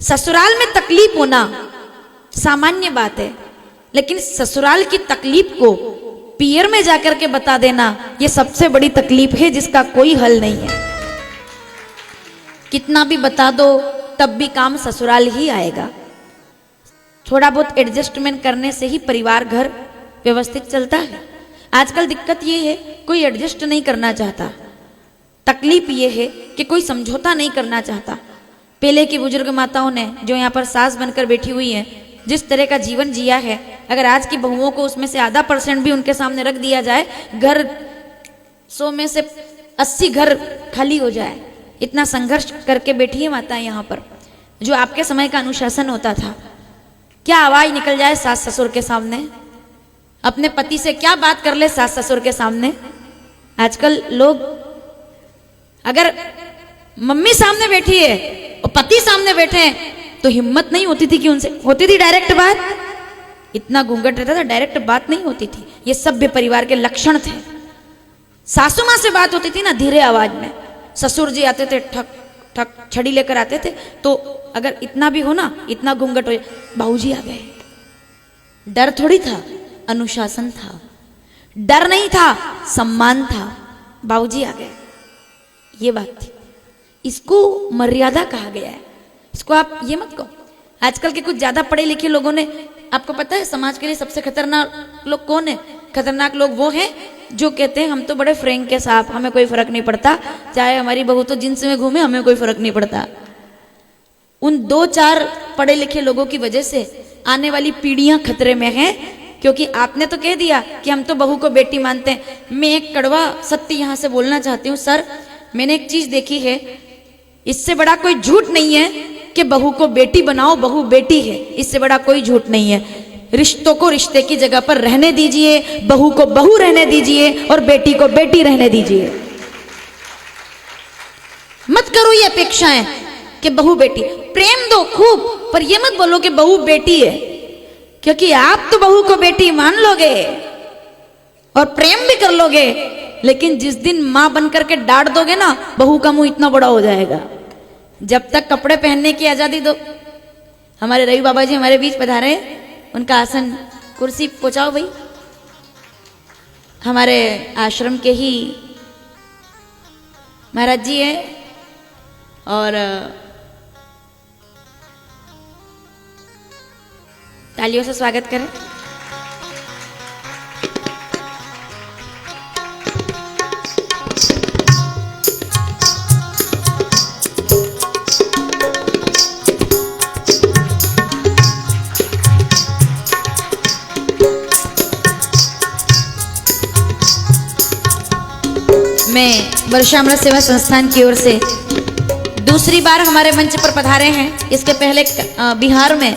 ससुराल में तकलीफ होना सामान्य बात है, लेकिन ससुराल की तकलीफ को पियर में जाकर के बता देना यह सबसे बड़ी तकलीफ है जिसका कोई हल नहीं है। कितना भी बता दो तब भी काम ससुराल ही आएगा। थोड़ा बहुत एडजस्टमेंट करने से ही परिवार घर व्यवस्थित चलता है। आजकल दिक्कत ये है कोई एडजस्ट नहीं करना चाहता। तकलीफ ये है कि कोई समझौता नहीं करना चाहता। पहले की बुजुर्ग माताओं ने जो यहाँ पर सास बनकर बैठी हुई हैं, जिस तरह का जीवन जिया है, अगर आज की बहुओं को उसमें से आधा % भी उनके सामने रख दिया जाए, घर 100 में से 80 घर खाली हो जाए। इतना संघर्ष करके बैठी है माता यहाँ पर। जो आपके समय का अनुशासन होता था, क्या आवाज निकल जाए सास ससुर के सामने, अपने पति से क्या बात कर ले सास ससुर के सामने। आजकल लोग, अगर मम्मी सामने बैठी है और पति सामने बैठे हैं तो हिम्मत नहीं होती थी कि उनसे होती थी डायरेक्ट बात। इतना घूंघट रहता था, डायरेक्ट बात नहीं होती थी। ये सभ्य परिवार के लक्षण थे। सासू माँ से बात होती थी ना धीरे आवाज में। ससुर जी आते थे, ठक ठक छड़ी लेकर आते थे, तो अगर इतना भी हो ना, इतना घूंघट हो, बाबूजी आ गए। डर थोड़ी था, अनुशासन था। डर नहीं था, सम्मान था। बाबूजी आ गए, ये बात थी। इसको मर्यादा कहा गया है। इसको आप ये मत कहो। आजकल के कुछ ज्यादा पढ़े लिखे लोगों ने, आपको पता है समाज के लिए सबसे खतरनाक लोग कौन है? खतरनाक लोग वो हैं जो कहते हैं हम तो बड़े फ्रैंक के साथ, हमें कोई फर्क नहीं पड़ता, चाहे हमारी बहू तो जींस में घूमे, हमें कोई फर्क नहीं पड़ता। उन 2-4 पढ़े लिखे लोगों की वजह से आने वाली पीढ़ियां खतरे में हैं, क्योंकि आपने तो कह दिया कि हम तो बहू को बेटी मानते हैं। मैं एक कड़वा सत्य यहां से बोलना चाहती हूँ। सर, मैंने एक चीज देखी है, इससे बड़ा कोई झूठ नहीं है कि बहू को बेटी बनाओ, बहू बेटी है। इससे बड़ा कोई झूठ नहीं है। रिश्तों को रिश्ते की जगह पर रहने दीजिए, बहू को बहू रहने दीजिए और बेटी को बेटी रहने दीजिए। मत करो ये अपेक्षाएं कि बहू बेटी। प्रेम दो खूब, पर ये मत बोलो कि बहू बेटी है, क्योंकि आप तो बहू को बेटी मान लोगे और प्रेम भी कर लोगे, लेकिन जिस दिन मां बनकर के डांट दोगे ना, बहू का मुंह इतना बड़ा हो जाएगा। जब तक कपड़े पहनने की आजादी दो। हमारे रवि बाबा जी हमारे बीच पधारे, उनका आसन कुर्सी पहुंचाओ भाई। हमारे आश्रम के ही महाराज जी हैं और तालियों से स्वागत करें। मैं वर्षामृत सेवा संस्थान की ओर से दूसरी बार हमारे मंच पर पधारे हैं। इसके पहले बिहार में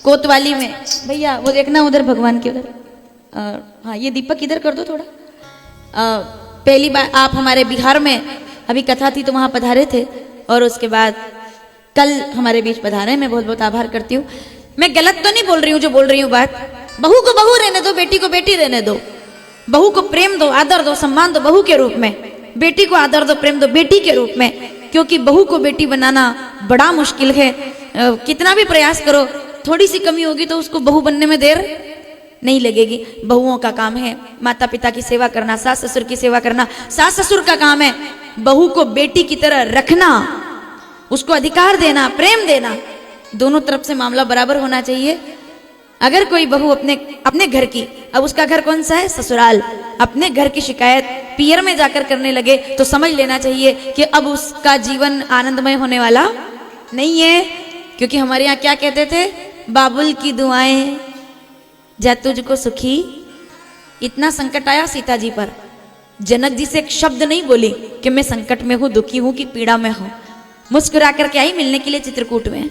कोतवाली में, भैया वो देखना उधर भगवान के उधर, हाँ ये दीपक इधर कर दो थोड़ा। पहली बार आप हमारे बिहार में अभी कथा थी तो वहाँ पधारे थे, और उसके बाद कल हमारे बीच पधारे। मैं बहुत बहुत आभार करती हूँ। मैं गलत तो नहीं बोल रही हूँ जो बोल रही हूँ बात। बहू को बहू रहने दो, बेटी को बेटी रहने दो। बहू को प्रेम दो, आदर दो, सम्मान दो बहू के रूप में। बेटी को आदर दो, प्रेम दो बेटी के रूप में, क्योंकि बहू को बेटी बनाना बड़ा मुश्किल है। कितना भी प्रयास करो, थोड़ी सी कमी होगी तो उसको बहू बनने में देर नहीं लगेगी। बहुओं का काम है माता पिता की सेवा करना, सास ससुर की सेवा करना। सास ससुर का काम है बहू को बेटी की तरह रखना, उसको अधिकार देना, प्रेम देना। दोनों तरफ से मामला बराबर होना चाहिए। अगर कोई बहू अपने घर की, अब उसका घर कौन सा है? ससुराल, अपने घर की शिकायत पियर में जाकर करने लगे तो समझ लेना चाहिए कि अब उसका जीवन आनंदमय होने वाला नहीं है। क्योंकि हमारे यहाँ क्या कहते थे? बाबुल की दुआएं जा तुझको सुखी। इतना संकट आया सीता जी पर, जनक जी से एक शब्द नहीं बोली कि मैं संकट में हूं, दुखी हूं कि पीड़ा में हूं। मुस्कुरा करके आई मिलने के लिए चित्रकूट में।